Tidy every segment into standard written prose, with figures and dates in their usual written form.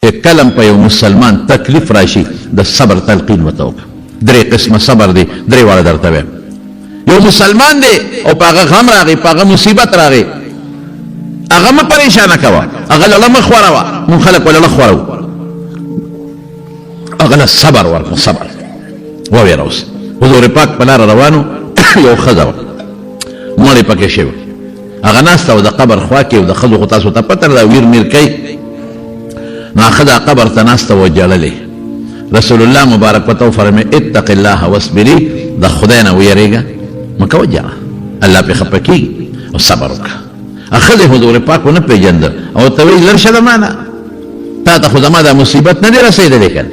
چې کلم په یو مسلمان تکلیف راشي د صبر تلقین ورته وکړه. 3 قسمه صبر دی، 3 واړه درته وایم. یو مسلمان دی او په هغه غم راغی، په هغه مصیبت راغی، هغه مه پریشانه کوه، هغه له مه خوروه، مونږ خلک ولله خورو، هغه له صبر ورکړه. صبر وویره اوس. حضور پاک په لاره روانو، یو ښځه وه مړې پکې شوې، هغه ناسته وه د قبر خوا کې، د ښځو خو تاسو ته پته ده ویر میر کوي، نو هغه د قبر ته ناسته وه جړلې. رسول الله مبارک پته وفرمایي اتق الله واصبري، د خدای نه ویرېږه، مه کوه جړه، الله پې خفه کېږي، او صبر وکړه. ښځې حضور پاک ونه پېژنده او ورته وایي لر شه د ما نه، تا ته خو زما دا مصیبت نه دی رسېدلی که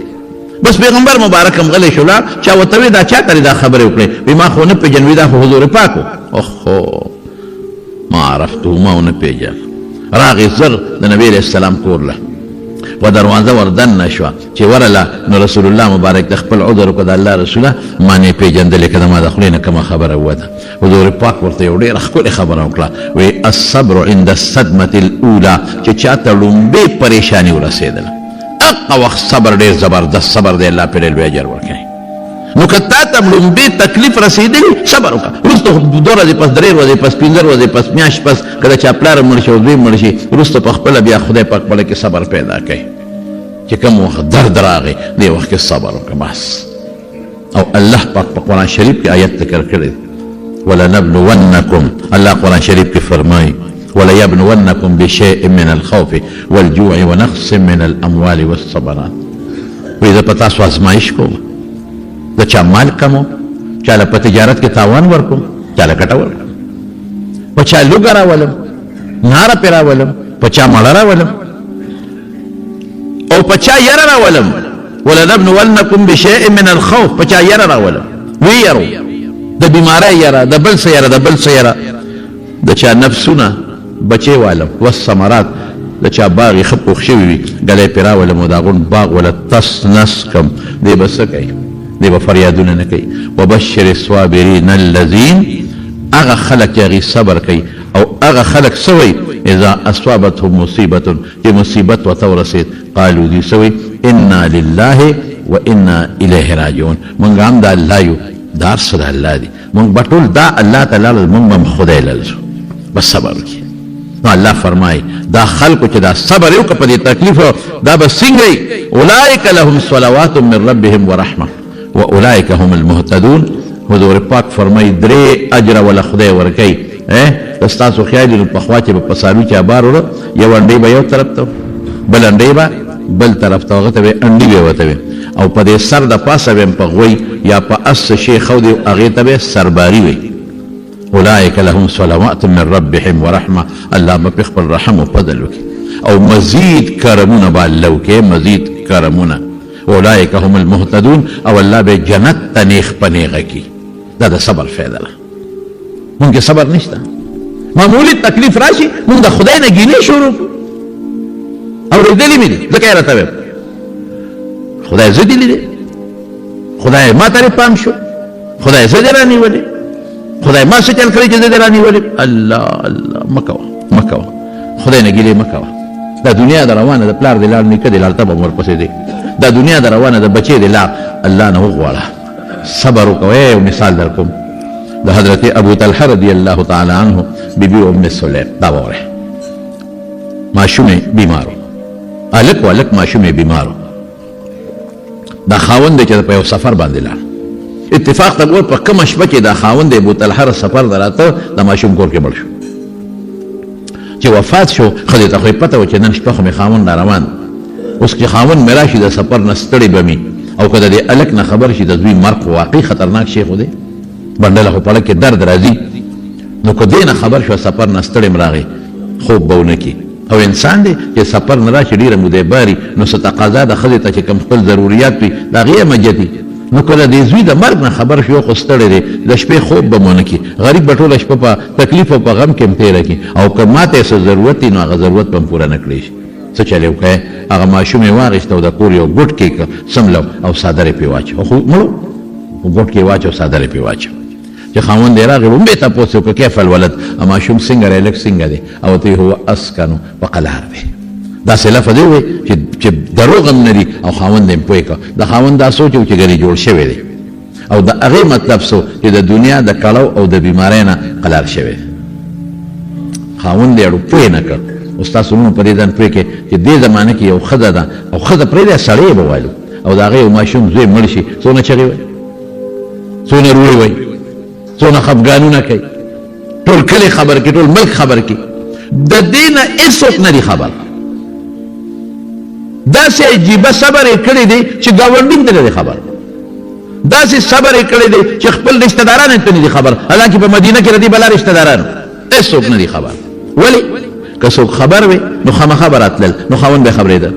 بس پیغمبر مبارک هم غلی شو لاړ. چا ورته وایي دا چا ته دا خبرې وکړې؟ وایي ما خو نه پېژن، وایي دا خو حضور پاک و. اوهو ما عرفته، ما ونه پېژن. راغی زر د نبي علیه السلام کور له و دروازه وردننه شوه چې ورله، نو رسول الله مبارک د خپل عذر وکړه د الله رسوله ما نه یې پېژندلې که زما د خولې نه کومه خبره ووته. حضور پاک ورته یو ډېره ښکلې خبره وکړه، وایي الصبر عند الصدمة الاولى، چې چا ته لومبې پریشاني ورسېدله هغه وخت صبر ډېر زبردست صبر دی، الله پرې لوی اجر ورکوي. نو که تا ته لومبې تکلیف رسېدلي صبر وکړه، وروسته 2 ورځې پس 3 ورځې پس 5 ورځې پس میاشت پس که د چا پلار مړ شي او دوی مړ شي، وروسته په خپله بیا خدای پاک په کې صبر پیدا کوي. چې کوم وخت درد راغی دې وخت کې صبر وکړه بس. او الله پاک په قرآن شریف کې آیت ذکر کړی ولنبلونکم، الله قرآن شریف کې فرمایي وليبلونکم بشیء من الخوف والجوع ونقص من الاموال والثمرات. وایي زه په تاسو ازمایش کوم، د چا مال کموم، چاله په تجارت کې تاوان ورکوم، چاله ګټه ورکوم، په چا لوږه راولم، ناره پې راولم، په چا مړه راولم او په چا یره راولم. ولنبلونکم بشیء من الخوف، په چا یره راولم، ویرو د بیمارۍ یره، د بل څه یره، د بل څه یره، د چا نفسونه بچې والم، والثمرات د چا باغ یې ښه پوخ شوي وي ګلی پې راولم او د هغون باغ وله تس نس کم، دی به څه کوي؟ دی به فریادونه نه کوي. وبشر الصابرین الذین، هغه خلک چې هغې صبر کوي، او هغه خلک څه وایي؟ اذا اصابتهم مصیبت، چې مصیبت ورته ورسېد قالو دوی څه وایي؟ انا لله و انا الیه راجعون، مونږ هم د الله یو، دا هر څه د الله دي، مونږ به ټول دا الله تعالی له مونږ به هم خدای لرزو، بس صبر وکړي. نو الله فرمایي دا خلکو چې دا صبر یې وکړه په دې تکلیف دا به څنګه وي؟ اولئک لهم صلوات من ربهم ورحمه واولئک هم المهتدون. حضور پاک فرمایي 3 اجر ولا خدای ورکوي. ستاسو خیال دی پخوا چې په سالو کې ابار وره، یو انډۍ به یو طرف ته، بل انډۍ به بل طرف ته، هغه ته به انډۍ به ورته وي، او په دې سر د پاسه به په غوی یا په اس شی خودي، هغې ته به سرباري وي. اولئک لهم صلوات من ربهم ورحمه، الله به په خپل رحم او فضل وکړي او مزید کرمونه به الله وکړي، مزید کرمونه. اولئک هم المهتدون، او الله به جنت ته نیغ په نیغه کړي. دا د صبر فایده ده. مونږ کې صبر نشته، معمولی تکلیف راشي مونږ د خدای نه ګیلې شروع کړو. اورېدلي مې دي ځکه یې راته وایم خدای زه دې لیدې، خدای ما ته پام شو، خدای زه دې رانیولې، خدای ما څه چل کړی چې زه دې رانیولې. الله الله مه کوه مه کوه، خدای نه ګیلې مه کوه. دا دنیا د روانه د پلار دې لاړ، نیکه دې لاړ، ته به هم ورپسې دی. دا دنیا د روانه د بچې دې لاړ، الله نه وغواړه، صبر وکوه. یو مثال در کوم د حضرت ابو طلحه رضی الله تعالی عنه بیبی ام سلیم، دا وره ماشومې بیمارو، الک و الک ماشومې بیمارو، دا خاوند دی چې په یو سفر باندې لاړ. اتفاق ته ګور په کومه شپه کې دا خاوند ابو طلحه سفر دراته د ماشوم کور کې مړ شو. چې وفات شو ښځې ته خو یې پته وه چې نن شپه خو مې خاوند را روان، اوس چې خاوند مې راشي د سفر نه ستړی به مې، او که د دې الک نه خبر شي د دوی مرګ خو واقعي خطرناک شی خو دی، بندله خو په لږ کې درد راځي. نو که دې نه خبر شو سفر نه ستړی م راغی، خوب به ونه کړي. او انسان دی چې سفر نه راشي ډېره موده باري، نو څه تقاضا ده ښځې ته چې کوم خپل ضروريات وي د هغې یې مجدي. نو کله د زوی د مرګ نه خبر شو خو ستړی دی، د شپې خوب به م ونه کړي، غریب به ټوله شپه په تکلیف او په غم کې م تېره کړي، او که ماته یې څه ضرورت وي نو هغه ضرورت به م پوره نه کړی شي. څه چل یې وکړی؟ هغه ماشوم یې واخېسته او د کور یو ګوټ کې سملو او څادر یې پرې واچو، خو مړو ګوټ کې یې واچو، څادر یې پرې واچو. چې خاوند یې راغی ومبې تپوس وکړه کیف الولد، ماشوم څنګه دی، لږ څنګه دی؟ او ته هو اسکنو په قلار دی، داسې لفظ وي چې دروغ هم نه دي او خاوند یې پوه کړه. د خاوند دا سوچ و چې ګنې جوړ شوی دی او د هغې مطلب سو چې د دنیا د کړو او د بیمارۍ نه قلار شوی. خاوند یې اړو پوه نه کړ. اوس تاسو نو په دې ځان پوه کړئ چې دې زمانه کې یو ښځه ده او ښځه پرېږدی سړی یې به وایلو او د هغې یو ماشوم زوی مړ شي څونه چغې وایي، څونه روړې وایي، څونه خفګانونه کوي، ټول کلی خبر کړي، ټول ملک خبر کړي. د دې نه هېڅوک نه دي خبر. داسې عجیبه صبر یې کړی دی چې ګاونډي ته نه دی خبر. داسې صبر یې کړی دی چې خپل رشته داران ته نه دي خبر. حالانکه په مدینه کې د دې بلا رشته داران هېڅوک نه دي خبر. ولې؟ که څوک خبر وي نو خامخا به راتلل، نو خاوند به یې خبرېده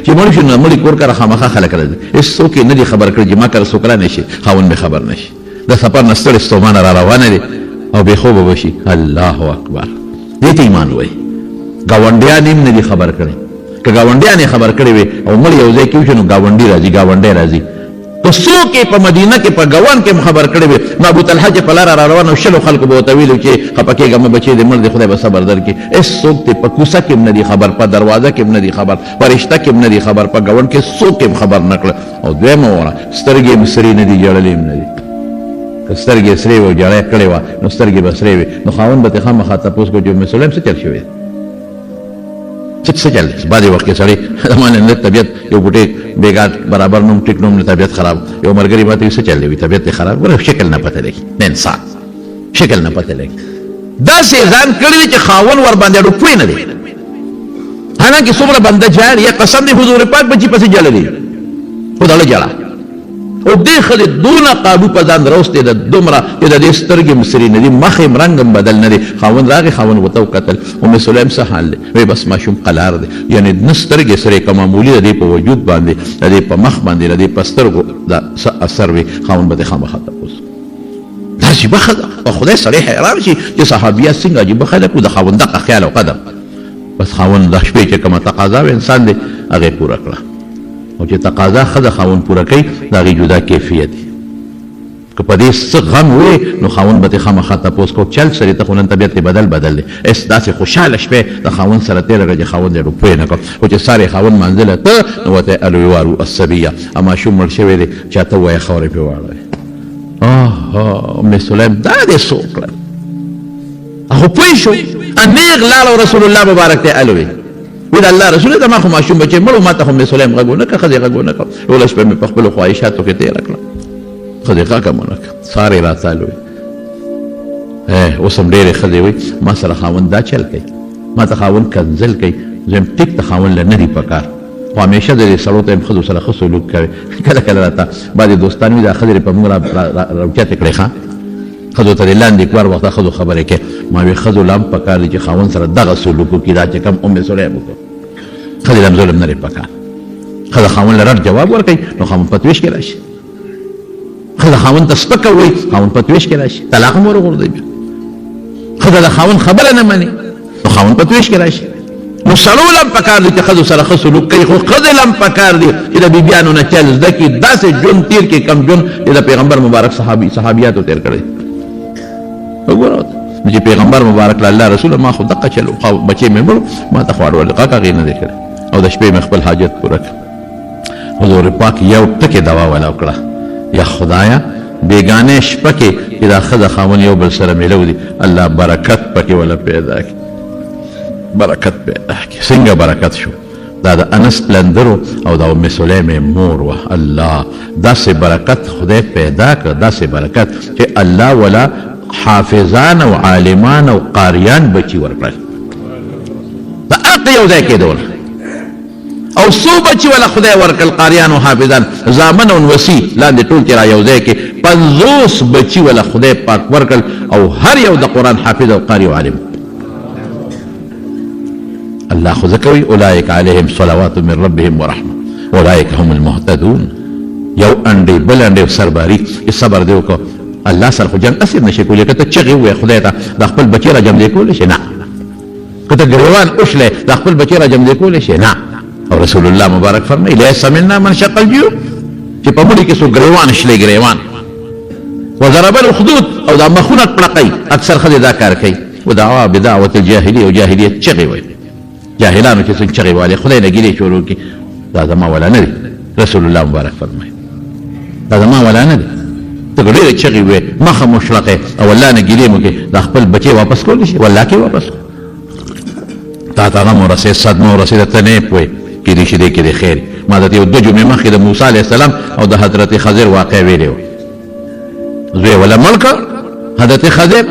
چې مړ شو نو مړي کور کره خامخا خلک راځي. هېڅوک یې نه دي خبر کړی چې ما کره څوک را نه شي، خاوند به خبر نه شي. د سفر نه ستړې ستومانه را روانه دي او بې خوبه به شي. الله اکبر. دې ته ایمان وایي. ګاونډیان هم نه دي خبر کړی. که ګاونډیان یې خبر کړی وي او مړ یو ځای کې وشي نو ګاونډي راځي، ګاونډی راځي. که څوک یې په مدینه کې په ګوان کې هم خبر کړی وي نو ابوطلحه چې په لاره را روان او شلو خلکو به ورته ویلي چې خفه کېږه مه بچې دې مړ دی خدای به صبر درکړي. هېڅوک دې په کوڅه کې هم نه دي خبر، په دروازه کې هم نه دي خبر، په رشته کې هم نه دي خبر، په ګوند کې څوک هم خبر نه کړه. او دویمه وره سترګې هم سرې نه دي، جړلې هم نه دي. که سترګې سرې وي او جړی کړې وه نو سترګې به سرې وي نو خاوند به ترې خامخا تپوس کړو چې ام سلیم څه چل شوی څه چل دی. بعضې وخت کې سړی زما طبیعت یو بوټی بېګار برابر نوم ټیک نوم طبیعت خراب، یو ملګري ماته وایي څه چل دی، وایي طبیعت یې خراب. ګوره شکل نه پته لګي د انسان، شکل نه پته لګي. داسې ځان کړی دی چې خاوند ورباندې اړو پوه نه دی. حالانکه څومره بنده جاړ یا قسم دی حضور پاک بچي پسې جړلی خو دله جړه او دې ښځې دونه قابو په ځان راوستی ده دومره چې د دې سترګې هم سرې نه دي، مخ یې رنګ هم بدل نه دی. خاوند راغی، خاوند ورته وکتل، ام سلیم څه حال دی؟ وایي بس ماشوم قلار دی. یعنې نه سترګې سرې که معمولي د دې په وجود باندې، د دې په مخ باندې، د دې په سترګو دا څه اثر وي. خاوند به دې خامخا تپوس. دا عجیبه ښه ده. په خدای سړی حیران شي چې صحابیات څنګه عجیبه خلک وو، د خاوند دغه خیال او قدر. بس خاوند د شپې چې کومه تقاضا وي انسان دی هغې پوره کړه. او چې تقاضا ښه د خاوند پوره کوي د هغې جدا کیفیت دی. که په دې څه غم وي نو خاوند به ترې خامخا تپوس کو. چل سړي ته خو نن طبیعت یې بدل دی. هېڅ داسې خوشحاله شپې د خاوند سره تېره کړه چې خاوند یې روپۍ نه کړ. خو چې سارې خاوند منزله ته نو ورته یې الویوارو الصبیه، ماشوم مړ شوی دی چاته ووایه خاورې پرې واړوئ. ام سلیم دا دې څه وکړل؟ هغه پوه شو انیغ لاړ او رسول الله مبارک ته الوی وی د الله رسول ته ما خو ماشوم بچی مړ ما ته خو ام سلیم غږ ونه کړه، ښځې غږ ونه کړه. ټوله شپه مې په خپلو خواهشاتو کې تېره کړه، ښځې غږ هم ونه کړه. سارې راته الوی. اوس هم ډېرې ښځې وایي ما سره خاوند دا چل کوي، ما ته خاوند کنځل کوي. زه یم ټیک ته خاوند له نه دي په کار، خو همیشه د دې سړو ته یم ښځو سره ښه سلوک کوي. کله کله راته بعضې دوستان وي دا ښځې په موږ راوچتې کړې ښه ښځو ته د لاندې کار وخته ښځو خبرې کوي. ما وی ښځو لا هم په کار دي چې خاوند سره دغه سلوک وکړي دا چې کوم ام سلیم وکړو. ښځې له هم ظلم نه دی په کار. ښځه خاوند له رد جواب ورکوي نو خاوند په تویش کې راشي. ښځه خاوند ته سپکه وایي خاوند په تویش کې راشي، طلاق هم ورغورځوي. ښځه د خاوند خبره نه مني نو خاوند په تویش کې راشي. نو سړو له هم په کار دي چې ښځو سره ښه سلوک کوي، خو ښځې له هم په کار دي چې د بیبیانو نه چل زده کړي. داسې ژوند تېر کړي کم ژوند چې د پیغمبر مبارک صحابیاتو تېر کړی. وګوره چې پیغمبر مبارک له الله رسول ما خو دقه چل بچې مې مړ ما ته خواړه ولقاک هغې نه دی کړی او د شپې مې خپل حاجت پوره کړ. حضور پاک یو ټکې دوا ولا وکړه، یا خدایه بیګانې شپه کې چې دا ښځه خاوند یو بل سره میلو دي الله برکت پکې ولا پیدا کړي، برکت پیدا کړي. څنګه برکت شو؟ دا د انس پلندرو او د ام سلیم مور وه. الله داسې برکت خدای پیدا کړ، داسې برکت چې الله ولا حافظان او عالمان او قاریان بچي ورکړل. د اق یو ځای کېدول او څو بچي ولا خدای ورکړل قاریان او حافظان زامن او وصي لاندې ټول چې را یو ځای کې 50 بچي ولا خدای پاک ورکړل او هر یو د قرآن حافظ او قاری او عالم. الله خو ځکه وایي اولئک علیهم صلوات من ربهم ورحمه اولئک هم المهتدون. یو انډې بل انډې سرباري صبر دې وکړه. الله سره خو جنګ اسیر نشي کولی. که ته چغې ووایې خدای ته د خپل بچي را جمع دی کولی شي؟ نه. که ته ګریوان وشلی د خپل بچي را جمع دی کولی شي؟ نه. او رسول الله مبارک فرمایي لیس منا من شق الجیوب، چې په مړي کې څوک ګریوان شلی ګریوان وضرب الخدود او دا مخونه کړقی. اکثر ښځې دا کار کوي ودعوا بدعوة الجاهلیه او جاهلیت چغې وایي. جاهلانو چې څنګه چغې والې خدای نه ګیلې شروع کړي دا زما ولا نه دی رسول الله مبارک فرمایي دا زما ولا نه دی ته ډېرې چغې وې مخه مشرقې او الله نه ګیلې مو کې دا خپل بچی واپس کولی شي والله کې واپس تا ته غم ورسېد صدمه ورسېده ته نه یې پوهې کېدای شي دی کې د خیر ما درته یو 2 جمعې مخکې د موسی علیه السلام او د حضرت خضر واقع ویلې وه زوی ولا مړ کړ حضرت خضر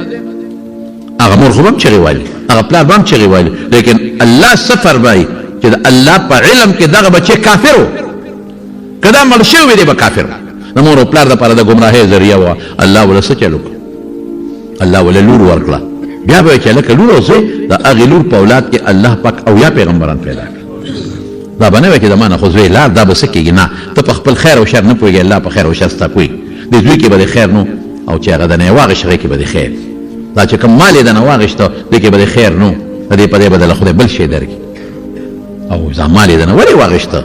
هغه مور خو به هم چغې وایلې هغه پلار به هم چغې وایلې لیکن الله څه فرمایي چې د الله په علم کې دغه بچی کافر و که دا مړ شوی وی دی به کافر د مور او پلار دپاره د ګمراهۍ ذریعه وه الله وله څه چل وکړه الله وله لور ورکړه بیا به یې چې لکه لور او زوی د هغې لور په اولاد کې الله پاک اویا پیغمبران پیدا کړه دا به نه وی چې د ما نه خو زوی لار دا به څه کېږي نه ته په خپل خیر او شر نه پوهېږې الله په خیر او شر ستا پوهېږي د زوی کې به د خیر نو او چې هغه د نه یې واغېشت هغې کې به د خیر دا چې کوم مال یې د نه واغېشته دې کې به د خیر نو د دې په دې به دله خدای بل شی درکړي او دا مال یې د نه ولې واغېشته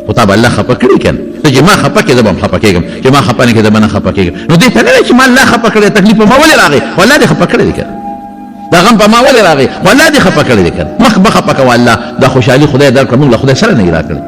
خو تا به الله خفه کړي که نه ته چې ما خفه کړې زه به هم خفه کېږم چې ما خفه نه کړې زه به نه خفه کېږم نو دې ته نه دی چې ما الله خفه کړی تکلیف په ما ولې راغی خو الله دې خفه کړی دی که دا غم په ما ولې راغی خو الله دې خفه کړی دی که مخ به خفه کوه الله دا خوشحالي خدای درکړه موږ له خدای سره نه یې راکړی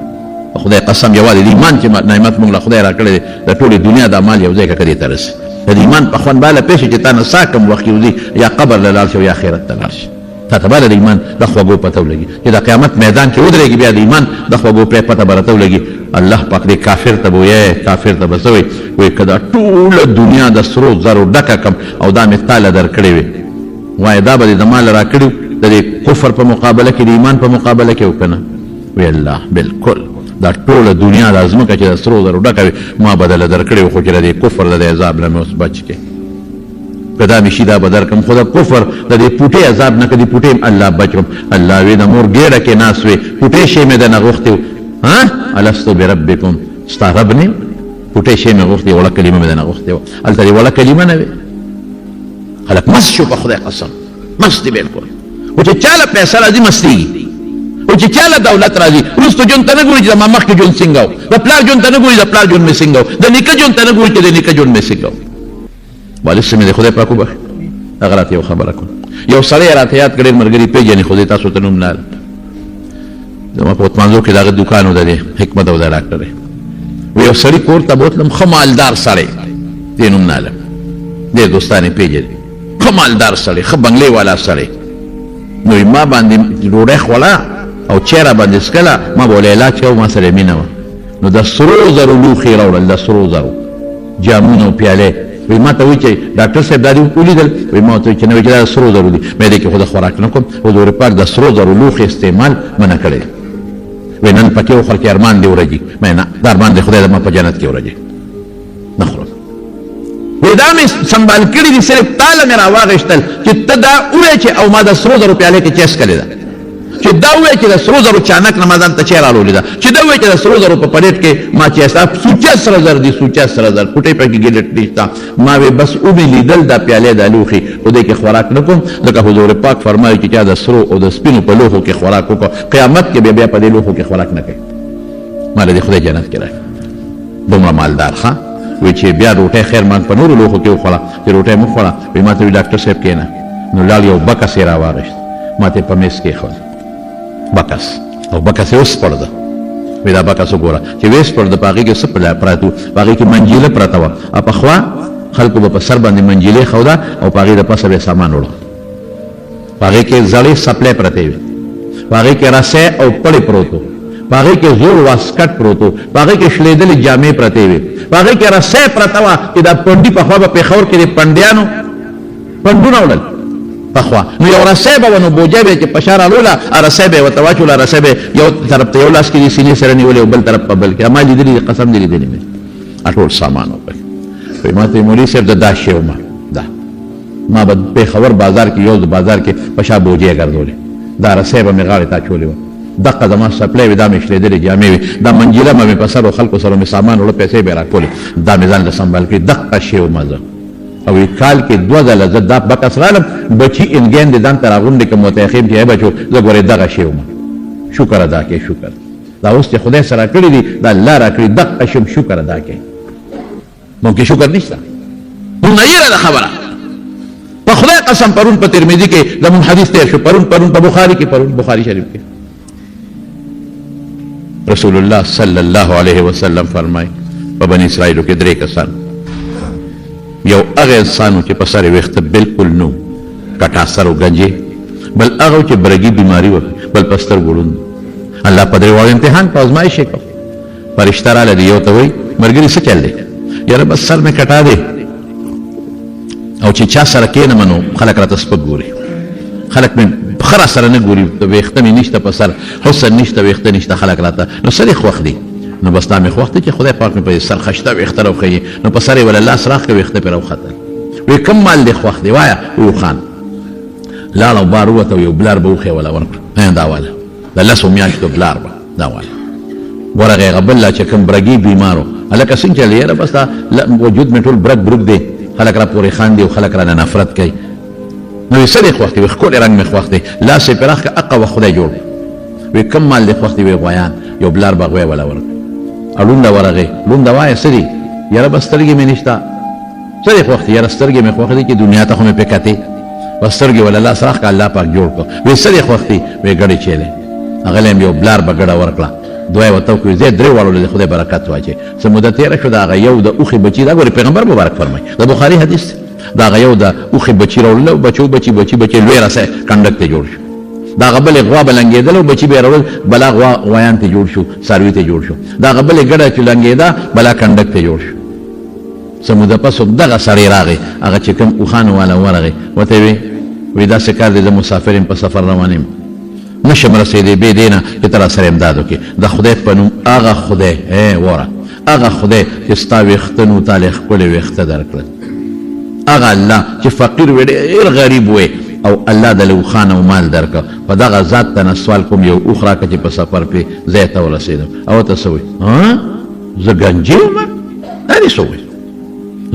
خدای قسم یوازې د ایمان چې نعمت موږ له خدای راکړی دی د ټولې دنیا دا مال یو ځای که دې ته رسي د ایمان په خوند باله پېښې چې تا نه سا کم وخت یوځي یا قبر له لاړ شي او یا آخرت ته لاړ شي تا ته باله د ایمان د خوږو پته ولګي چې د قیامت میدان کې ودرېږي بیا د ایمان د خوږو پرې پته به راته ولګي الله پاک دې کافر ته به وایي کافر ته به څه وایي وایي که دا ټوله دنیا د سرو زرو ډکه کم او دا مې تاله درکړې وي وایي دا به دې د مال راکړي د دې کفر په مقابله کې د ایمان په مقابله کې او که نه وی الله بالکل دا ټوله دنیا د ځمکه چې د سرو زرو ډکه وي ما بدله درکړې وي خو چې د دې کفر د دې عذاب نه مې اوس بچ کړې که دا مې شي دا به درکړم خو د کفر د دې پوټې عذاب نه که دې پوټې الله بچ کړم الله وی د مور ګېډه کې ناست وې پوټې شی مې دنه غوښتې و الستو بربکم ستا رب نه پوټې شی مې غوښتې وړه کلمه مې دنه غوښتې وه هلته دې وړه کلمه نه وې خلک مست شو په خدای قسم مست دي بالکل خو چې چاله پیسه راځي مستېږي او چې چاله دولت راځي وروسته ژوند ته نه ګوري چې زما مخکې ژوند څنګه و د پلار ژوند ته نه ګوري د پلار ژوند مې څنګه و د نیکه ژوند ته نه ګوري چې د نیکه ژوند مې څنګه و والد صاحب مې د خدای پاک وبخښي هغه راته یو خبره کوم یو سړی راته یاد کړی ملګري پېژنې خو دې تاسو ته نوم نه زما په وطمانځو کې د هغه دوکان و د دې حکمت او د ډاکټر دی یو سړي کور ته بوتلم ښه مالدار سړی دې نوم نه لم ډېر دوستان یې پېژني ښه مالدار سړی ښه بنګلې والا سړی نو ما باندې ډوډۍ خوړه او چیرې باندې څکله ما به ولې علاج کوه ما سره مینه وه نو د سرو زرو لوښي راوړل د سرو زرو جامونه او پیالې وی ما ته وایي چې ډاکټر صاحب دا دې ولیدل وی ما ورته وایي چې نه وایي چې دا د سرو زرو دي مې دې کې خو د خوراک نه کوم حضور پاک د سرو زرو لوښي استعمال منع کړی وی نن پکې وخور کې ارمان دې ورځي مې نه دا ارمان دې خدای زما په جنت کې ورځي نه خورم وی دا مې سنبال کړي دي صرف تاله مې راواغېشتل چې ته دا ووایې چې او ما د سرو زرو پیالې کې چیس کړې ده چې دا وایي چې د سرو زرو چانک نه ما ځان ته چای راوړلې ده چې دا وایي چې د سرو زرو په پلیټ کې ما چیسته سوچه سره زر دي سوچه سره زر پوټې پکې ګلټ نشته ما وی بس ومې لیدل دا پیالې د لوښي خو دې کې خوراک نه کوم ځکه حضور پاک فرمایي چې چا د سرو او د سپینو په لوښو کې خوراک وکړو قیامت کې بیا په دې لوښو کې خوراک نه کوي ما له دې خدای جنت کې راکړي دومره مالدار ښه وی چې بیا روټۍ خیر مان په نورو لوښو کې وخوړه چې روټۍ مه خوړه وی ما ته وی ډاکټر صاحب کښېنه نو لاړ یو بکس یې راواغېست ما ته یې په میز کېښود بکس او بکس یې وسپړده وی دا بکس وګوره چې وسپړده په هغې کې څه پراته وو په هغې کې منجیله پرته وه او پخوا خلکو به په سر باندې منجیلې ښوده او په هغې د پسه به یې سامان وړه په هغې کې زړې سپلۍ پرتې وې په هغې کې رسۍ او پړې پروت و په هغې کې زوړ واسکټ پروت و په هغې کې شلېدلې جامې پرتې وې په هغې کې رسۍ پرته وه چې دا پنډي پخوا به پېښور کې د پنډیانو پنډونه وړل پخوا نو یو رسۍ به وه نو بوجۍ به یې چې په شا راړوله رسۍ به یې ورته واچوله رسۍ به یو طرف ته یو لاس کې د سینې سره نیولې او بل طرف په بل کې ما لیدلي دي قسم دې لیدلي مې ټول سامان وکړي وایي ما ته مولوي صاحب دا داسې ومه دا ما به پېښور بازار کې یو بازار کې په شا بوجۍ ګرځولې دا رسۍ به مې غاړې ته اچولې وه دقه زما سپلۍ وې دا مې شلېدلې جامې وې دا منجیله به مې په سر و خلکو سره مې سامان وړه پیسې به یې راکولې دا مې ځان له سنبال کړي دقه شی ومه زه او کال کې 2 ځله زه دا بکس رالم بچي انګین دې ځان ته راغونډې کړم ورته یې ښیم چې ای بچو زه ګورې دغه شی ومه شکر ادا کړې شکر دا اوس چې خدای سره کړي دي دا الله را کړي دقه شم شکر ادا کړې ممکن شکر نشته نو یې ده خبره په خدای قسم پرون په ترمذي کې زمون حدیث تیر شو پرون په بخاري کې پرون بخاري شریف کې رسول الله صلی الله علیه وسلم فرمای په بنی اسرائیلو کې 3 کسان، یو هغه انسانو چې په سر ویښته بالکل نو کټا سر او گنجې، بل هغه چې برګي بیماری و، بل پستر ګړون. الله په دې وړ امتحان په ازمایش کې فرشتہ را لدی، یو ته وای مرګري څه چل دی؟ یاره بس سر مې کټا دی، او چې چا سره کېنه منو خلک راته سپک ګوري، خلک مې خره سره نه ګوري، ویښته مې نشته په سر، حسن نشته، ویښته نشته، خلک راته نو سر یې خوښ دی. نو بس دا مې خوښ دی چې خدای پاک مې په سر خشته ویښته راوښیي، نو په سر یې ولا لاس راښکه ویښته پرې راوختل. وی کوم مال دی خوښ دی وایه؟ وی خان لاړ او بار ووته، یو بلار به وښې ولا ورکړه، دا واله د 10 میاشتو بلار به دا واله ورغې هغه بل چې کوم برګي بیمار و، هلکه څنګه چل یاره بس دا وجود مې ټول برګ برګ دی، خلک را پورې خاندي او خلک رانه نفرت کوي. نو یې څه دی خوښ دی؟ وی ښکلی رنګ مې خوښ دی، لاس یې پرې راښکه اقه وخت خدای جوړ. وی کوم مال دی خوښ دی؟ وی غویان، یو بلار به غوی ولا ورکړه. لونده ورغې، لونده وایه څه دی؟ یاره بس سترګې مې نشته. څه دی خوښ دی؟ یاره سترګې مې خوښ دی چې دنیا ته خو مې پې کتې، بس سترګې ولا لاس راښکه الله پاک جوړ کړه. وی څه دی خوښ دی؟ وی ګډې چیلې. هغه له یو بلار به ګډه ورکړه، دوی ورته وکړي زه 3 واړو د خدای برکت واچي. څه موده تېره شوه، د هغه یو د اوښې بچي، دا ګورې پیغمبر مبارک فرمایي، د بخاري حدیث دی، د هغه یو د اوښې بچي راوړل، بچي لوی رسۍ کنډک ته جوړ شو. د هغه بلې غوا به لنګېدل او بچي به یې راوړل، بلا غوا غویان ته جوړ شو، څاروي ته جوړ شو. د هغه بلې ګډه چې لنګېده بلا کنډک ته جوړ شو. څه موده پس دغه سړی راغی، هغه چې کوم اوښانو والا ورغی، ورته یې وی داسې کار دی، زه مسافر یم، په سفر روان یم، نشم رسېدی بې دې نه چې ته را سره امداد وکړې. د خدای په نوم هغه خدای وره، هغه خدای چې ستا ویښته نو تاله ښکلې ویښته درکړل، هغه الله چې فقیر وې ډېر غریب وې او الله د اوښان او مال درکړه، په دغه ذات ته نه سوال کوم یو اوښ راکړه چې په سفر پرې ځای ته ورسېدم. او ته څه وایي؟ زه ګنجي وم؟ دا دې څه وایي؟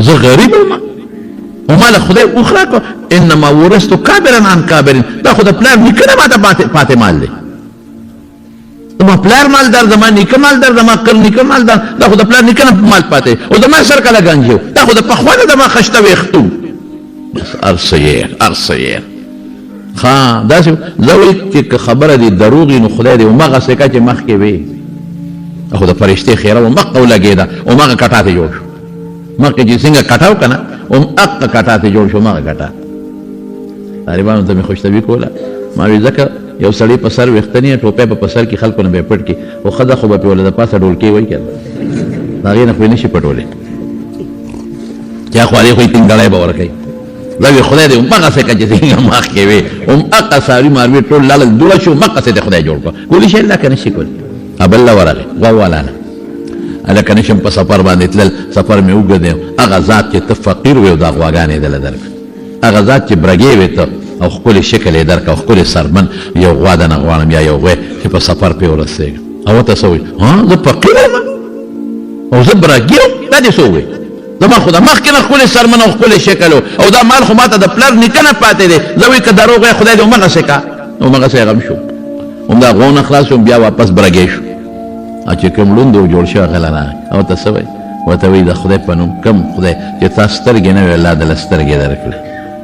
زه غریب وم او ما له خدای اوښ راکړه؟ انما ورثت کابرا عن کابرین، دا خو د پلار نیکه نه ماته پاتې مال دی، زما پلار مالدار، زما نیکه مالدار، زما کل نیکه مالدار، دا خو د پلار نیکه نه مال پاتې، او زما سر کله ګنجي و، دا خو د پخوا نه زما خشته ویښته. بس ارسه یې ښه داسې زه وایي چې که خبره دې دروغ وي نو خدای دې همغسې که چې مخکې وې، خو د فرشتې خیره ومقه ولګېده، همغه کټا ته جوړ شو، مخکې چې څنګه کټا و که نه همغه کټا ته جوړ شو، همغه کټا. طالبانو ته مې خوشطبي کوله، ما وی ځکه یو سړی په سر ویښته نه ټوپی به په سر کې خلکو نه به یې پټ کړي، خو ښځه خو به پې وله د پاسه ډولکې وایي که د هغې نه خو یې نه شي پټولی، چا خوارې خو یې پینګړی به ورکوي. دا وی خدای دې همغسې که چې څنګه مخکې وې همغه څاروي ماروي ټول لاله دوړه شو، همغسې دې خدای جوړ کړه. کولی شي الله که نه شي کولی؟ بل له ورغې غوا والا نه هلکه نشم په سفر باندې تلل، سفر مې اوږد دی، هغه ذات چې ته فقیر وې او دا غواګانې دله درکړه، هغه ذات چې برګې وې ته او ښکلې شکل یې درکړه او ښکلې سرمن، یو غوا دنه غواړم یا یو غوی چې په سفر پې ورسېږم. او ورته څه وایي؟ زه فقیر یم او زه برګې یم؟ دا دې څه ووایي؟ زما خو د مخکې نه ښکلې سرمن او ښکلې شکل او دا مال خو ماته د پلار نیکه نه پاتې دی، زه وایي که دروغ وایي خدای دې همغسې که، همغسې غم شو، همدا غوا نه خلاص شوم، بیا واپس برګې شو. چې کوم لوند و جوړ شو هغه له راغی، او ته څه وایي؟ ورته وایي د خدای په نوم کوم خدای چې تا سترګې نه وې الله دله سترګې درکړې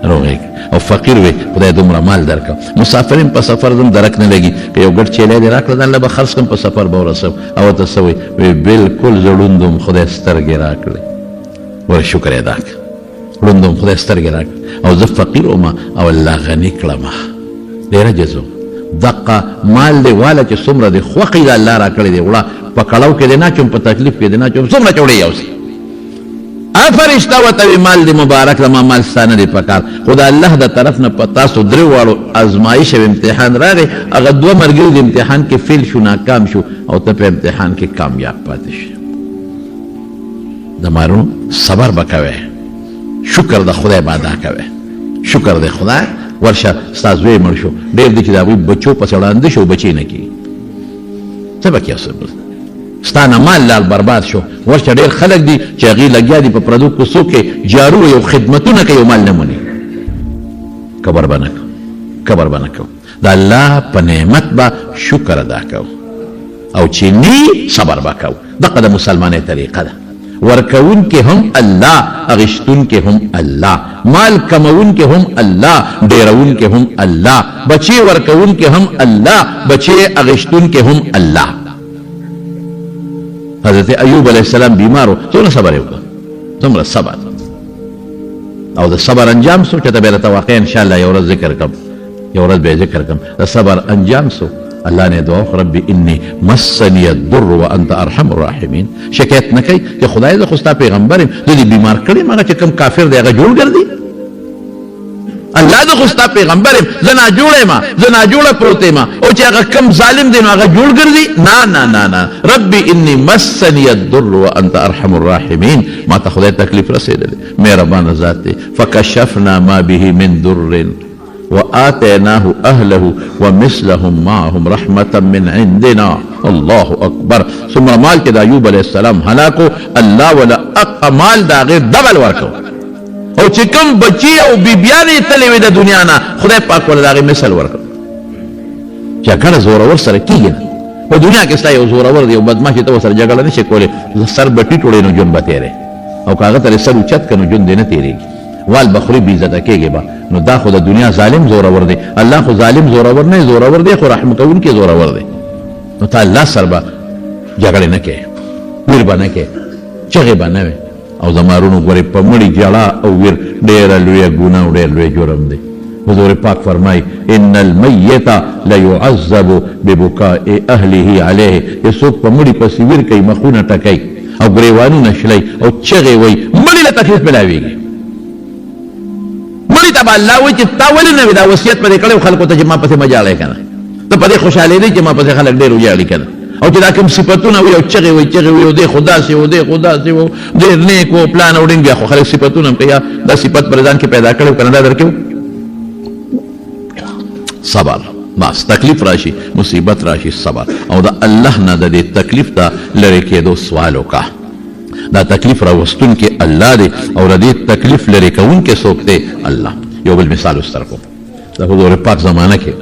روغېږي، او فقیر وې خدای دومره مال درکړه. مسافر یم په سفر ځم درک نه لګي، که یو ګډ چیلی دې راکړه الله به خرڅ کړم په سفر به ورسوم. او ته څه وایي؟ وی بلکل زه ړوند وم خدای سترګې راکړې، ور شکر یې ادا کړه، ړوند وم خدای سترګې راکړه، او زه فقیر وم او الله غني کړم، ډېر عجز وم. دقه مال دی والا چې څومره دی خوښې د الله راکړی دی، وړه په کړاو کې دی ناچوم، په تکلیف کې دی ناچوم، څومره چې وړې یوسي. فرشته ورته وي مال دی مبارک زما مال ستا نه دی پکار، خو د الله د طرف نه په تاسو 3 واړو ازمایش او امتحان راغی، هغه 2 ملګري د امتحان کې فیل شو، ناکام شو، او ته په امتحان کې کامیاب پاتې شي. د مارو صبر به کوې، شکر د خدای به ادا کوې، شکر د خدای. ورشه ستا زوی مړ شو، ډېر دی چې د هغوی بچو پسې وړاندې شو، بچی نه کېږي، څه به کېږي؟ ستا نه مال لال برباد شو. ورشه ډېر خلک دي چې هغې لګیا دي په پردو کوڅو کې جارو یو خدمتونه کوي او مال نه مني. کبر به نه کوو، کبر به نه کوو، د الله په نعمت به شکر ادا کوو، او چې نی صبر به کوو. دغه د مسلمانۍ طریقه ده. ورکون کې هم الله، اغشتون کې هم الله، مال کمون کې هم الله، ډیرون کې هم الله، بچي ورکون کې هم الله، بچي اغشتون کې هم الله. حضرت ایوب علیہ السلام بیمارو څومره صبر یې وکړ څومره صبر او د صبر انجام سو چې ته به راته واقع انشاءالله یو ورځ ذکر کړم یو ورځ به ذکر کړم د صبر انجام سو الله نے دعا ربی انی مسنی الضر وانت ارحم الراحمین شکایت نه کوي چې خدای زه خو ستا پیغمبر یم زه دې بیمار کړی هغه چې کوم کافر دی هغه جوړ ګرځي الله زه خو ستا پیغمبر یم زه ناجوړه یم زه ناجوړه پروت یم او چې هغه کوم ظالم دی نو هغه جوړ ګرځي نه ربی انی مسنی الضر وانت ارحم الراحمین ما ته خدای تکلیف رسېدلی مهربانه ذات دی فکشفنا ما به من ضر وآتيناه أهله ومثلهم معهم رحمة من عندنا الله أكبر ثم مال كده أيوب عليه السلام هلاكو الله ولا مال دا غير دبل ورکو او چې کوم بچي او بیبیانې تلې وي د دنیا نه خدای پاک ولا دا غي مثل ورکو چې کله زورور سره کیږي په دنیا کې ستا یو زورور دی او بدمعش ته سره جګړه نشي کولی سر بټي ټوړې نو جون به تیرې او کاغه تر سر اوچت کنو جون دې نه تیرېږي وال بخوري بی عزت کېږي با نو دا خو د دنیا ظالم زورور دی الله خو ظالم زورور نه زورور دی خو رحم کوونکی زورور دی نو ته الله سره به جګړه نه کوي ویر به نه کوي چغې به نه وي او زمارونو ګورې په مړي جړه او ویر ډېره لویه ګناه او ډېر لوی جرم دی حضور پاک فرمای ان المیت لیعذب ببکاء اهله علیه چې څوک په مړي پسې ویر کوي مخونه ټکوي او ګریوانونه شلوي او چغې وایي مړي له تکلیف ملاویږي مړي ته به الله وایي چې تا ولې نه وي دا وصیت پرې کړی خلکو ته چې ما پسې مه جاړی که نه ته په دې خوشحالېدې چې ما پسې خلک ډېر وجاړي که نه او چې دا کوم صفتونه وي او چغې وي او دی خو داسې و دی خو داسې و ډېر نیک و پلان او ډینګ بیا خو خلک صفتونه هم کوي یا دا صفت پر ځان کې پیدا کړی و که نه دا درکې صبر بس تکلیف راشي مصیبت راشي صبر او د الله نه د دې تکلیف ته لرې کېدو سوال وکړه دا تکلیف راوستون کې الله دی او د دې تکلیف لرې کوونکی څوک دی الله یو بل مثال ورسره کوم د حضور پاک زمانه کې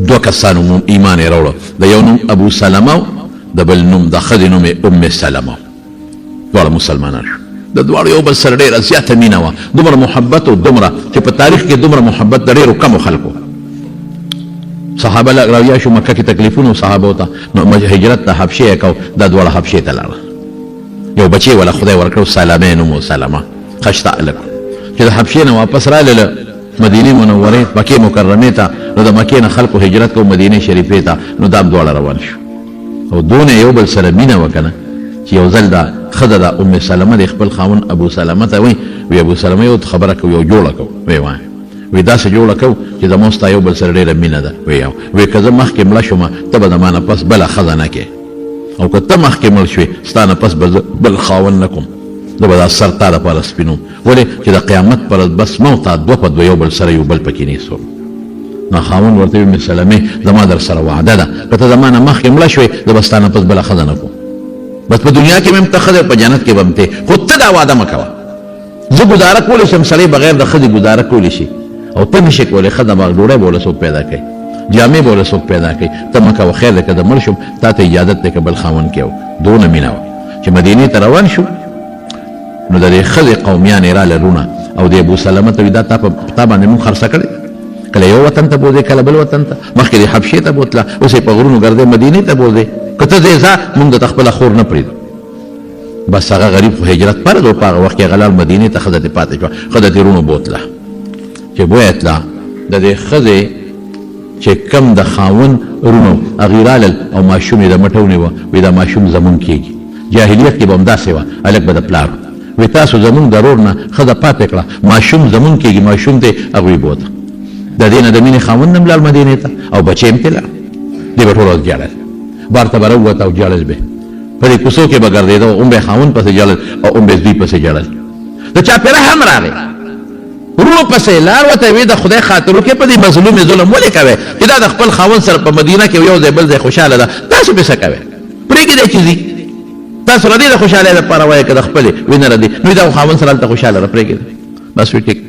دوه کسانو ایمان یې راوړه د یو نوم ابو سلمه د بل نوم د ښځې نوم یې ام سلمه دواړه مسلمانان شو د دواړو یو بل سره ډېره زیاته مینه وه دومره محبت او دومره چې په تاریخ کې دومره محبت د ډېرو کمو خلکو صحابه راویا شو مکه کې تکلیفونه صحابو ته نو هجرت ته حبشې یې کو دا دواړه حبشې ته لاړه یو بچی ولا خدای ورکړو سلامه نوم سلمه خشته الک چې د حبشې نه واپس راغله مدینه منوره مکه مکرمه ته نو د مکې نه خلکو هجرت کو مدینه شریفه ته نو دا دواړه روان شو او دونه یو بل سره مینه وکنه چې یو ځل دا خدای د ام سلمه د خپل خاون ابو سلمه ته وی ابو سلمه یو خبره کو یو جوړه کو وی دا څه جوړه کو چې د موستا یو بل سره ډېره مینه ده وی که زه مخکې مړه شوم ته به د ما نه پس بله ښځه نه کې او که ته مخکې مړ شوې ستا نه پس به بل خاون نه کوم زه به دا سر تا دپاره سپینوم ولې چې د قیامت پر ورځ بس موته دوه په دوه یو بل سره یو بل پکې نیسو نو خاون ورته ویل سلمې زما در سره وعده ده که ته زما نه مخکې مړه شوې زه به ستا نه پس بله ښځه نه کوم بس په دنیا کې مې هم ته ښځه په جنت کې به هم ته خو ته دا وعده مه کوه زه ګزاره کولی شم سړی بغیر د ښځې ګزاره کولی شي او ته نشي کولی ښه دماغ ډوډۍ به له څوک پیدا کوي جامې به له څوک پیدا کوي ته مه کوه خیر دی که د مړ شم تا ته اجازت دی که بل خاوند کې دونه مینه وه چې مدینې ته روان شو نو د دې ښځې قومیان یې راله رونه او د ابو سلمه ته وي دا تا باندې مونږ خرڅه کړې کله یو وطن ته بوځې کله بل وطن ته مخکې د حبشې ته بوتله اوس یې په غرونو ګرځې مدینې ته بوځې که ته ځې ځه مونږ درته خپله خور نه پرېږدو بس هغه غریب خو هجرت فرض و په هغه وخت کې هغه لاړ مدینې ته ښځه دې پاتې شوه ښځه دې رونو بوتله چې بویه تله د دې ښځې چې کم د خاون رونو هغې رالل او ماشوم یې د مټه ونیوه وایي دا ماشوم زمونږ کېږي جاهلیت کې به همداسې وه هلک به د پلار وایي تاسو زمونږ د رور نه ښځه پاتې کړه ماشوم زمونږ کېږي ماشوم دی هغوی بوته د دې نه د مینې خاوند هم لاړ مدینې ته او بچی هم ترې لاړ دی به ټوله ورځ جاړل بار ته به راووته او جاړل به په دې کوڅو کې به ګرځېده هم به یې خاوند پسې جاړل او هم به یې دوی پسې جاړل د چاپېره هم راغی ورونو پسې لار ورته وی د خدای خاطر وکړې په دې مظلوم ظلم ولې کوې چې دا د خپل خاوند سره په مدینه کې یو ځای بل ځای خوشحاله ده تاسو پې څه کوې پرېږدئ چې ځي تاسو ردی د خوشحالۍ دپاره وایه که د خپلې وی نه ردي نو دا خاوند سره هلته خوشحاله ده پرېږدئ بس وی ټیک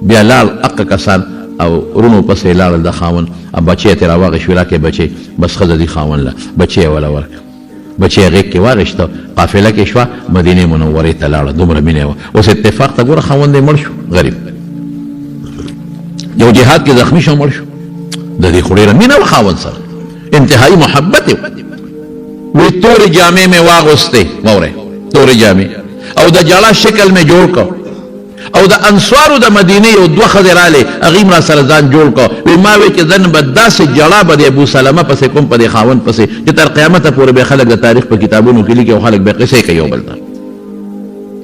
بیا لاړ هغه کسان او ورونو پسې لاړل د خاوند او بچی یې ترې راواغېشت وی راکړې بچی بس ښځه دي خاوند له بچی یې وله ورکړه بچی یې غېږ کې واغېشته قافله کې شوه مدینې منورې ته لاړه دومره مینه یې وه اوس اتفاق ته ګوره خاوند یې مړ شو غریب یو جهاد کې زخمی شو مړ شو د دې خو ډېره مینه وه خاوند سره انتهایي محبت یې وی تورې جامې مې واغوستې واورئ تورې جامې او د جړه شکل مې جوړ کړ او د انصارو د مدینې یو دوه ښځې رالې هغې م را سره ځان جوړ کړ وی ما وی چې ځن به داسې جړه به د ابو سلمه پسې کوم په دې خاوند پسې چې تر قیامته پورې به خلک د تاریخ په کتابونو کې لیکي او خلک به قصې کوي یو بل ته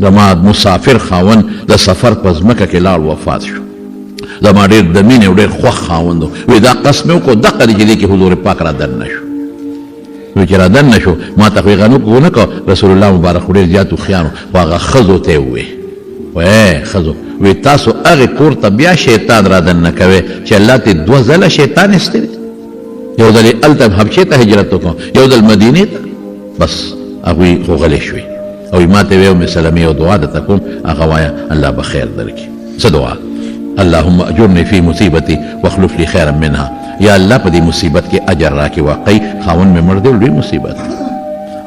زما مسافر خاوند د سفر په ځمکه کې لاړ وفات شو زما ډېر د مینې او ډېر خوښ خاوند وی دا قسم مې وکړو دقه دی چې دې کې حضور پاک را دننه شو وی چې را دننه شو ما ته خو یې غنوک ونه کړ رسول الله مبارک خو ډېر زیات هوښیار خو هغه ښځو ته یې ووې وی ښځو وی تاسو هغې کور ته بیا شیطان را دننه کوئ چې الله ته 2 ځله شیطان ایستی دی یو ځل یې هلته حبشې ته هجرت وکړو یو ځل مدینې ته بس هغوی خو غلی شوې او ما ته وی ام سلمې یو دعا درته کوم هغه وایه الله به خیر درکړي څه دعا اللهم اجرني في مصیبتي واخلف لي خيرا منها یا الله په دې مصیبت کې اجر راکړي واقعي خاوند مې مړ دی لوی مصیبت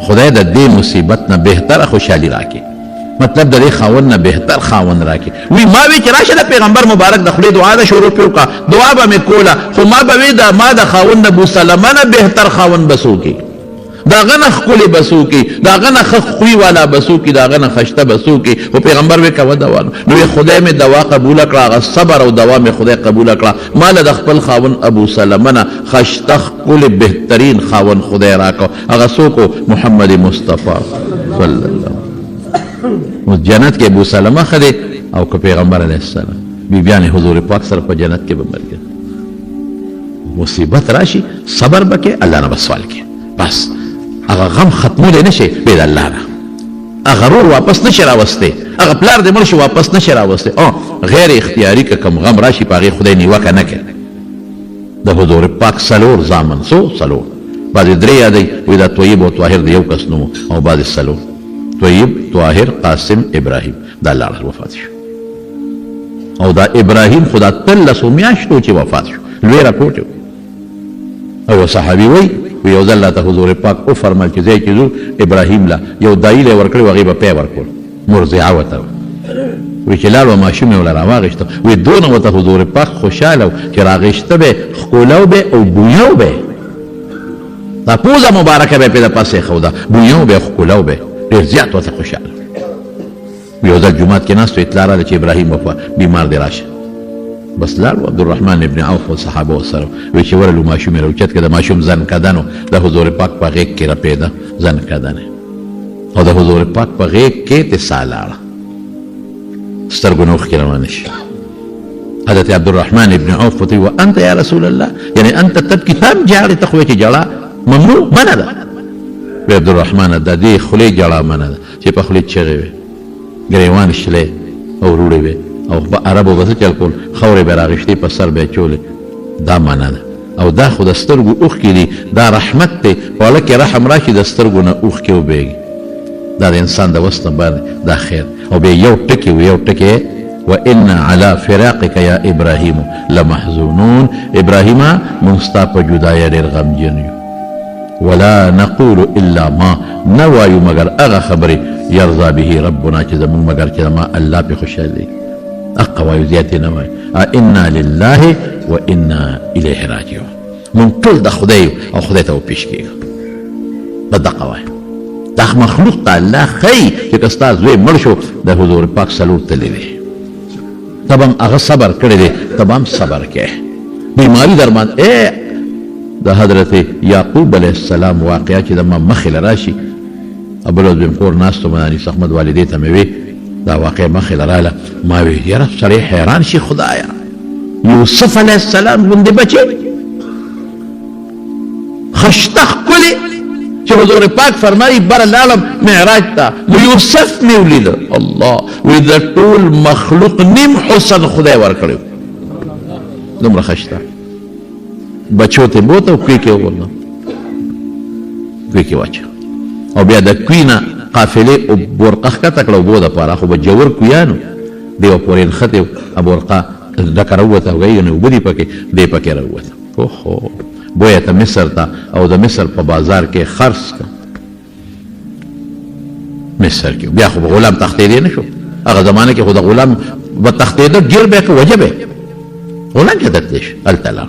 خدای د دې مصیبت نه بهتره خوشحالي راکړي مطلب د دې خاوند نه بهتر خاوند راکړي وی ما وی چې راشه د پیغمبر مبارک د خولې دعا ده شروع پرې وکړه دعا به مې کوله خو ما به وی دا ما د خاوند ابو سلمه نه بهتر خاوند به څوک دا غنه ښکلې به څوک دا غنه ښه خوی والا به څوک دا غنه ښایسته به څوک خو پیغمبر وی کوه دوا نو خدای مې دوا قبوله کړه هغه صبر او دوا مې خدای قبوله کړه ما له د خپل خاوند ابو سلمه نه ښایسته ښکلې بهترین خاوند خدای راکړو هغه څوک محمد مصطفی صلی الله جنت کې ابو سلمه ښه دی او که پیغمبر علیه السلام بیبیانې حضور پاک سره په جنت کې به ملګري مصیبت راشي صبر به کې الله نه به سوال کې بس هغه غم ختمولی نشي بې د الله نه هغه رور واپس نشي راوستی هغه پلار دې مړ شي واپس نشي راوستی غیر اختیاري که کوم غم راشي په هغې خدای نیوکه نه کوي د حضور پاک څلور زامن څلور بعضې 3 یادوي وایي دا طیب او طاهر د یو کس نوم او بعضې څلور طیب طاهر قاسم ابراهیم دا لاړل وفات شو او دا ابراهیم خو دا 13 میاشتو چې وفات شو لوی راپورټ او یو صحابي وایي یو ځل راته حضور پاک وفرمایل چې ځای چې ځو ابراهیم له یو دایي له یې ورکړی و هغې به پی ورکړ مرضعه ورته وایي چې لاړ و ماشوم یې ورله راواغېسته وایي دونه ورته حضور پاک خوشحاله و چې راغېسته به یې ښکوله به او بویه به دا پوزه مبارکه به یې پرې د پاسه ایښوده بویه به یې ښکوله به ډېر زیات ورته خوشحاله یو ځل جومات کې ناست و اطلاع راغله چې ابراهیم بیمار دی راشه بس لاړو عبدالرحمن ابن عوف و صحابه ورسره وایي چې ورلو ماشوم یې راوچت کړه د ماشوم زنکدن و د حضور پاک په غېږ کې رپېده زنکدن او د حضور پاک په غېږ کې ته ساه لاړه سترګو نه اوښکې روانې شي حضرت عبدالرحمن ابن عوف ورته وایي وانت یا رسول الله یعنې انت تبکي ته هم جاړې ته خو چې جړه ممنوع منع ده وی عبدالرحمن د دې خولې جړه منع ده چې په خولې چغې وې ګریوان شلې او روړې وې او په عربو به څه چل کول خاورې به یې راغېشتې په سر به یې چولې دا معنا ده او دا خو د سترګو اوښکې دي دا رحمت دی په هلکې رحم راشي د سترګو نه اوښکې وبهېږي دا د انسان د وس نه باندې دا خیر او بیا یو ټکي و یو ټکي وان علی فراقک یا ابراهیم لمحزونون ابراهیمه موږ ستا په جدایه ډېر غمجن یو ولا نقول الا ما نه وایو مګر هغه خبرې یرضا به ربنا چې زموږ مګر چې ما الله پې خوشحال دی اقا وایو زیاتې نه وایو انا لله و انا الیه راجعون مونږ ټول د خدای او خدای ته وپېښ کېږو په دقه وایو دا مخلوق ته الله ښیي چې که ستا زوی مړ شو د حضور پاک سلور تللی دی ته به هم هغه صبر کړی دی ته به هم صبر کوې بیماري در باندې د حضرت یعقوب علیه السلام واقعه چې زما مخې له راشي بل ورځ بیم کور ناست وم انیس احمد والدې ته مې وی دا واقع مخې له راله ما وی یاره سړی حیران شي خدایه یوسف علیه السلام غوندې بچی خشته ښکلې چې حضور پاک فرمایي بره لاړم معراج ته نو یوسف مې ولیده الله وی د ټول مخلوق نیم حسن خدای ورکړی دومره خشته بچو ته بوته او کوی کې وغورځه کوی کې واچه او بیا د کوی نه قافلې او برقه ښکته کړه اوبو دپاره خو به جور کویانو دی به پورې نښتې برقه ډکه راووته او ګیږي اوبه دي پکې دی پکې راووته اوهو بویه ته مصر ته او د مصر په بازار کې خرڅ کړه مصر کې بیا خو به غلام تښتېدی نه شو هغه زمانه کې خو د غلام به تښتېده ګیر به یې که وجه به غلام چې تښتې شو هلته لاړ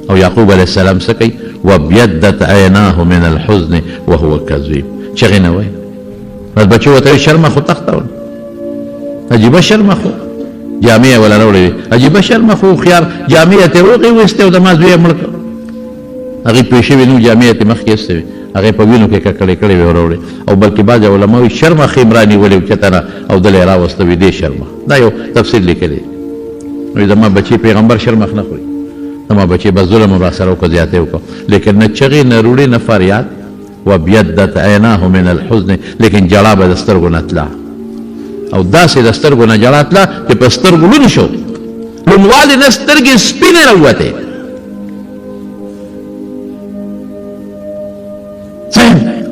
او یعقوب علیہ السلام څه کوي وابیضت عیناه من الحزن وهو کظیم چغې نه وایي بس بچو ورته شرمه خو تختول عجیبه شرمه خو جامې یې وله راوړې عجیبه شرمه خو هوښیار جامې یې ترې وغې ویستې او د ما زوی یې مړ کړ هغې پوه شوې نو جامې یې ترې مخکې ایستې وې هغې په وینو کې ککړې کړې وې وراوړې او بلکې بعض علما وایي شرمه خیم رانیولې و چېرته نه او دله یې راوسته وي دې شرمه دا یو تفسیر لیکلی وایي زما بچې پیغمبر شرمخ نه خوري زما بچې به ظلم هم راسره وکړه زیاتی وکړه لیکن نه چغې نه روړې نه فریاد وابیضت عیناه من الحزن لیکن جړا به د سترګو نه تله او داسې د سترګو نه جړا تله چې په سترګو لون شو لونوالې نه سترګې سپینې راووتې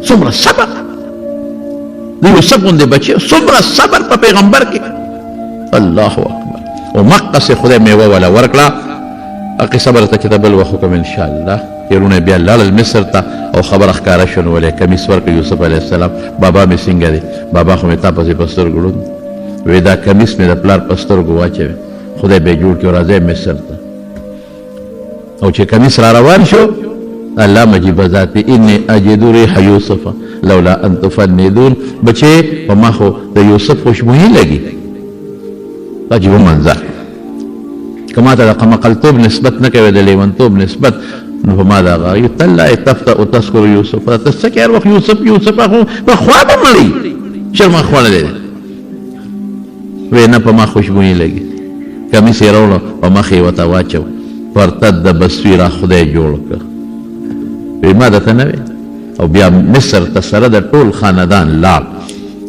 څومره صبر د یوسف غوندې بچی څومره صبر په پیغمبر کې الله اکبر او مقصې خدای میوه وله ورکړه هغې صبر ته چې ته بل وخت وکړم انشاءالله تېرونه بیا لاړل مصر ته او خبره ښکاره شو نو ولې کمیس ورکړ یوسف علیه السلام بابا مې څنګه دی بابا خو مې تا پسې په سترګو ړوند وی دا کمیس مې د پلار په سترګو واچوي خدای به یې جوړ کړي راځئ مصر ته او چې کمیس را روان شو الله مجیب ذاتی انی اجد ریح یوسف لولا ان تفندون بچې په ما خو د یوسف خوشبویي لګي عجیبه منظر که ما ته د قمقلتوب نسبت نه کوي د لیونتوب نسبت نو په ما دغه یو تالله تفتأ تذکر یوسف ته څه کوې هر وخت یوسف خو په خوا به مړی شرمه خوړلی دی وی نه په ما خوشبویي لګي کمیس یې راوړه په مخ یې ورته واچو فارتد بصیره خدای جوړ کړه وی ما درته نه وی او بیا مصر ته سره د ټول خاندان لاړ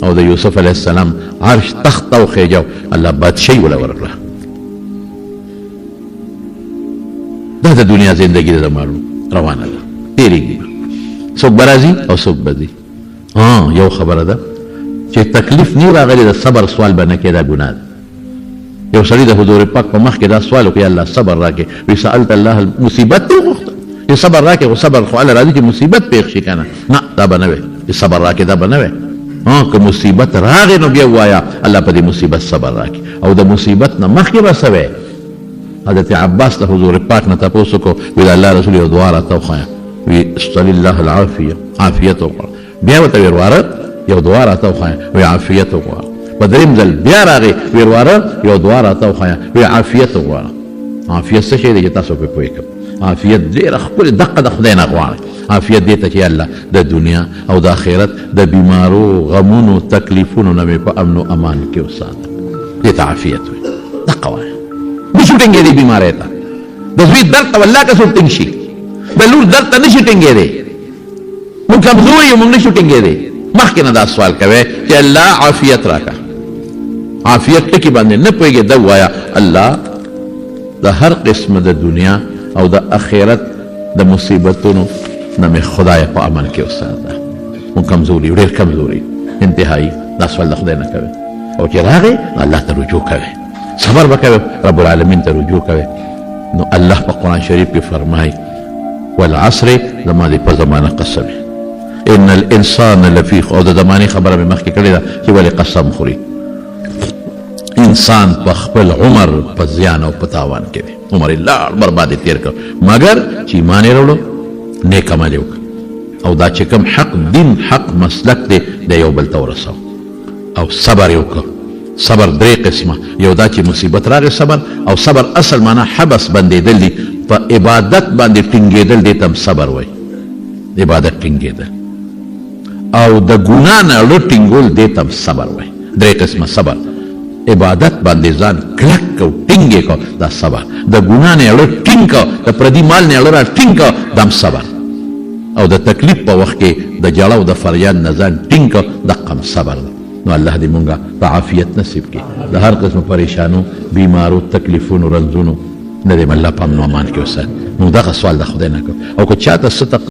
او د یوسف علیه السلام عرش تخت ته وخېجو الله بادشاهي وله ورکړه دا د دنیا زندگی د معلوم روانه ده تېرېږي څوک به راځي او څوک به ځي یو خبره ده چې تکلیف نه راغلی د صبر سوال به نه کې دا ګناه ده یو سړي د حضور پاک په مخ کې دا سوال وکړي الله صبر راکړي وی سألت الله مصیبت دې وغوښته چې صبر راکړي خو صبر خو الله راځي چې مصیبت پېښ شي که نه نه دا به نه وی چې صبر راکړي دا به نه وی که مصیبت راغی نو بیا ووایه الله په دې مصیبت صبر راکړي او د مصیبت نه مخکې به څه وی حضرت عباس د حضور پاک نه تپوس وکړو وی د الله رسول یو دعا راته وښایه وی صلی الله العافیه عافیت وغواړه بیا ورته وی ورواره یو دعا راته وښایه وی عافیت وغواړه په درېیم ځل بیا راغی وی ورواره یو دعا راته وښایه وی عافیت وغواړه عافیت څه شی دی چې تاسو پرې پوه کړم عافیت ډېره ښکلې دقه د خدای نه غواړئ عافیت دې ته چې الله د دنیا او د آخرت د بیمارو غمونو تکلیفونو نه مې په امن و امان کې وساته دې ته عافیت وایي دقه وایه نشو ټینګېدی بیماری ته د زوی درد ته والله که څوک ټینګ شي د لور درد ته نشي ټینګېدی موږ کمزوري یو موږ نشو ټینګېدی مخکې نه دا سوال کوئ چې الله عافیت راکړه عافیت ټکي باندې نه پوهېږې ده ووایه الله د هر قسمه د دنیا او د آخرت د مصیبتونو نه مې خدای په امن کې وساته موږ کمزوري یو ډېر کمزوري انتهایي دا سوال د خدای نه کوئ او چې راغی الله ته رجوع کوئ صبر به کوئ رب العالمین ته رجوع کوئ نو الله په قرآن شریف کې فرمایي والعصر زما دې په زمانه قسم ان الانسان لفی او د زمانې خبره مې مخکې کړې ده چې ولې قسم خوري انسان په خپل عمر په زیان او په تاوان کې دی عمر یې لاړ برباد یې تېر کړ مګر چې ایمان یې راوړو نیک عمل یې وکړ او دا چې کوم حق دین حق مسلک دی د یو بل ته ورسو او صبر یې وکړ صبر درې قسمه یو دا چې مصیبت راغی صبر او صبر اصل معنا حبس بندېدل دي په عبادت باندې ټینګېدل دې ته هم صبر وایي عبادت ټینګېدل او د ګناه نه اړه ټینګول دې ته هم صبر وایي درې قسمه صبر عبادت باندې ځان کلک کو ټینګې کو دا صبر د ګناه نه اړه ټینګ کو د پردي مال نه اړه ټینګ کو دا هم صبر او د تکلیف په وخت کې د جړه او د فریاد نه ځان ټینګ کو دقه هم صبر ده نو الله دې مونږه په عافیت نصیب کړي د هر قسم پریشانو بیمارو تکلیفونو رنځونو نه دې الله په امن و امان کې وساتي نو دغه سوال د خدای نه کوو او که چاته څه